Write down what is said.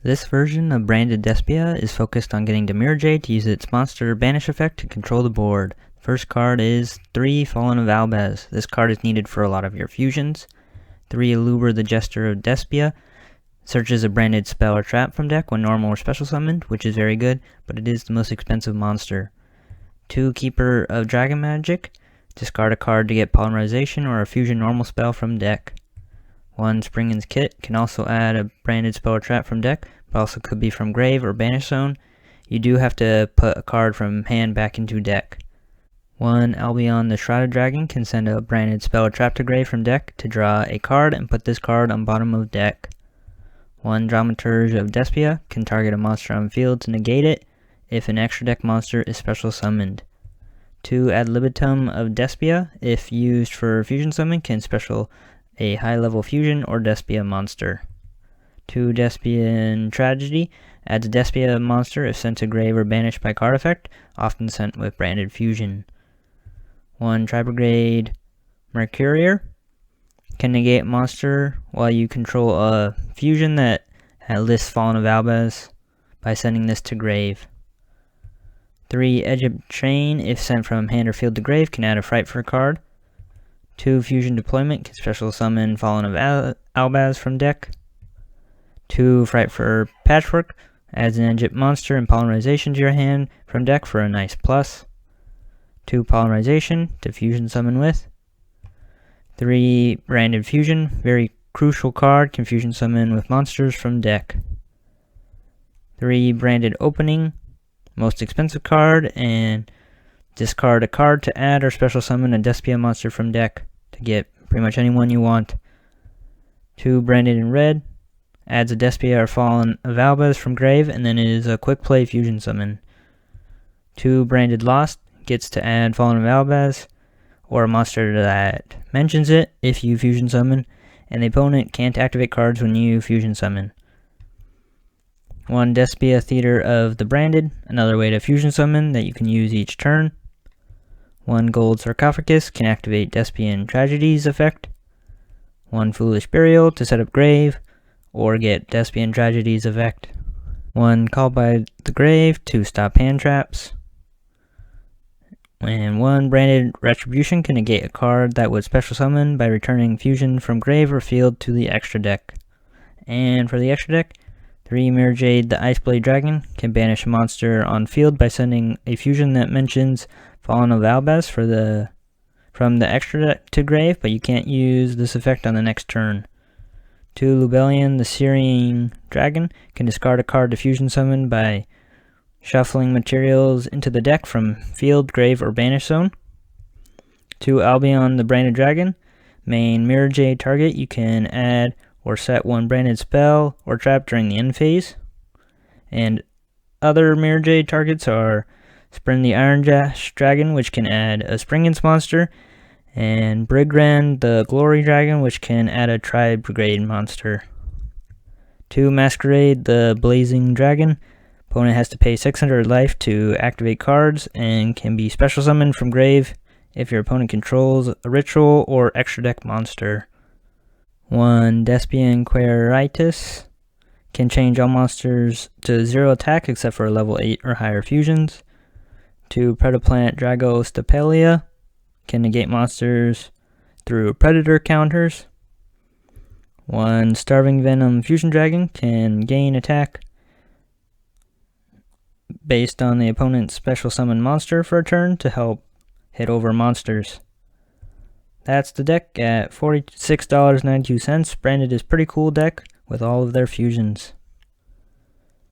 This version of Branded Despia is focused on getting to Mirrorjade to use its monster banish effect to control the board. The first card is 3 Fallen of Albaz. This card is needed for a lot of your fusions. 3 Aluber the Jester of Despia. Searches a branded spell or trap from deck when normal or special summoned, which is very good, but it is the most expensive monster. 2 Keeper of Dragon Magic. Discard a card to get Polymerization or a fusion normal spell from deck. 1 Springans Kitt can also add a branded spell or trap from deck, but also could be from grave or banish zone. You do have to put a card from hand back into deck. 1 Albion the Shrouded Dragon can send a branded spell or trap to grave from deck to draw a card and put this card on bottom of deck. 1 Dramaturge of Despia can target a monster on field to negate it if an extra deck monster is special summoned. 2 Ad Libitum of Despia, if used for fusion summon, can special a high level fusion or Despia monster. 2 Despian Tragedy adds a Despia monster if sent to grave or banished by card effect, often sent with branded fusion. 1 Tri-Brigade Mercourier can negate monster while you control a fusion that lists Fallen of Albaz by sending this to grave. 3 Edge Imp Chain, if sent from hand or field to grave, can add a Frightfur card. 2 Fusion Deployment can special summon Fallen of Albaz from deck. 2 Frightfur Patchwork adds an Edge Imp monster and Polymerization to your hand from deck for a nice plus. 2 Polymerization to fusion summon with. 3 Branded Fusion, very crucial card, can fusion summon with monsters from deck. 3 Branded Opening, most expensive card, and discard a card to add or special summon a Despia monster from deck to get pretty much anyone you want. 2 Branded in Red, adds a Despia or Fallen of Albaz from grave and then is a quick play fusion summon. 2 Branded Lost, gets to add Fallen of Albaz or a monster that mentions it if you fusion summon, and the opponent can't activate cards when you fusion summon. 1 Despia Theater of the Branded, another way to fusion summon that you can use each turn. 1 Gold Sarcophagus can activate Despian Tragedy's effect. 1 Foolish Burial to set up grave or get Despian Tragedy's effect. 1 Called by the Grave to stop hand traps. And 1 Branded Retribution can negate a card that would special summon by returning fusion from grave or field to the extra deck. And for the extra deck, 3 Mirrorjade the Iceblade Dragon can banish a monster on field by sending a fusion that mentions Fallen of Albaz from the extra deck to grave, but you can't use this effect on the next turn. 2 Lubellion the Searing Dragon can discard a card to fusion summon by shuffling materials into the deck from field, grave, or banish zone. 2 Albion the Branded Dragon, main Mirrorjade target, you can add or set 1 branded spell or trap during the end phase. And other Mirrorjade targets are Sprind the Irondash Dragon, which can add a Springans monster, and Brigrand the Glory Dragon, which can add a Tri-Brigade monster. 2 Masquerade the Blazing Dragon, opponent has to pay 600 life to activate cards and can be special summoned from grave if your opponent controls a ritual or extra deck monster. 1 Despian Tragedy can change all monsters to 0 attack except for level 8 or higher fusions. 2 Predaplant Dragostapelia can negate monsters through predator counters. 1 Starving Venom Fusion Dragon can gain attack based on the opponent's special summon monster for a turn to help hit over monsters. That's the deck at $46.92. Branded is pretty cool deck with all of their fusions.